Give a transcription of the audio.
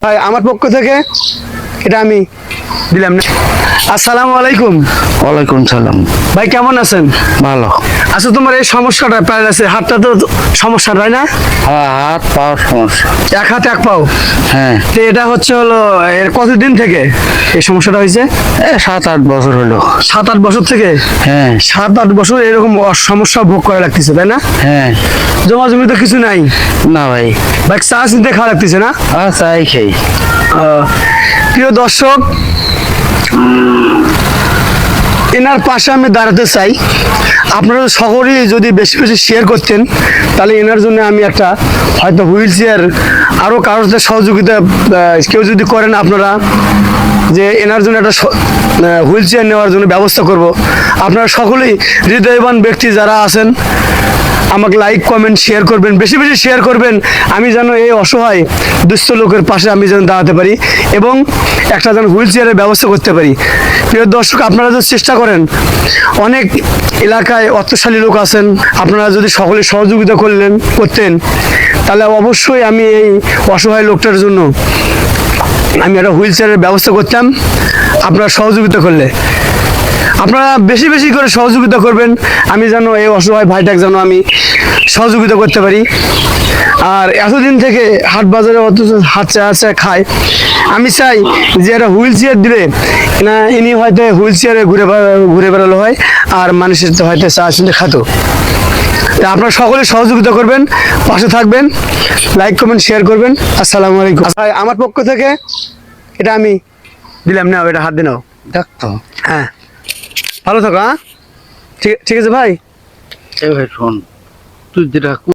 ভাই আমার পক্ষ থেকে এটা আমি দিলাম না। আসসালামু আলাইকুম। ওয়ালাইকুম সালাম। ভাই কেমন আছেন? ভালো। আচ্ছা তোমার এই সমস্যাটা প্রায় আছে, হাতটা তো সমস্যা তাই না? হ্যাঁ, হাত পাওয়ার সমস্যা। এক হাত এক পাও। হ্যাঁ, তো এটা হচ্ছে হলো এর কতদিন থেকে এই সমস্যাটা হয়েছে? 7-8 বছর হলো। 7-8 বছর থেকে? হ্যাঁ 7-8 বছর এরকম সমস্যা ভোগ করা লাগতেছে তাই না? হ্যাঁ। জমা জমি তো কিছু নাই না ভাই, ভাই, চা চিনতে খাওয়া লাগতেছে না? চাই খাই। প্রিয় দর্শক, এনার পাশে আমি দাঁড়াতে চাই। আপনারা সকলেই যদি বেশি বেশি শেয়ার করতেন তাহলে এনার জন্য আমি একটা হয়তো হুইল চেয়ার আরও কারোর সাথে সহযোগিতা কেউ যদি করেন আপনারা, যে এনার জন্য একটা হুইল চেয়ার নেওয়ার জন্য ব্যবস্থা করব। আপনারা সকলেই হৃদয়বান ব্যক্তি যারা আছেন আমাকে লাইক কমেন্ট শেয়ার করবেন, বেশি বেশি শেয়ার করবেন, আমি যেন এই অসহায় দুস্থ লোকের পাশে আমি যেন দাঁড়াতে পারি এবং একটা যেন হুইল চেয়ারের ব্যবস্থা করতে পারি। প্রিয় দর্শক, আপনারা যদি চেষ্টা করেন, অনেক এলাকায় অর্থশালী লোক আছেন, আপনারা যদি সকলে সহযোগিতা করতেন তাহলে অবশ্যই আমি এই অসহায় লোকটার জন্য আমি একটা হুইল চেয়ারের ব্যবস্থা করতাম। আপনারা সহযোগিতা করলে, আপনারা বেশি বেশি করে সহযোগিতা করবেন, আমি যেন এই অসহায় ভাইটাকে যেন আমি সহযোগিতা করতে পারি। আর এতদিন থেকে হাট বাজারে অথচ হাত চা খায়, আমি চাই যে একটা হুইল চেয়ার দিলে না ইনি হয়তো হুইল চেয়ারে ঘুরে বেড়ালো হয় আর মানুষের তো হয়তো চা শুনতে খাতো। তা আপনারা সকলে সহযোগিতা করবেন, পাশে থাকবেন, লাইক কমেন্ট শেয়ার করবেন। আসসালামু আলাইকুম। ভাই আমার পক্ষ থেকে এটা আমি দিলাম, নাও এটা হাত দিয়ে নাও। দেখতো। হ্যাঁ, ভালো থাকো। হ্যাঁ, ঠিক ঠিক আছে ভাই। ভাই শোন, তুই যেটা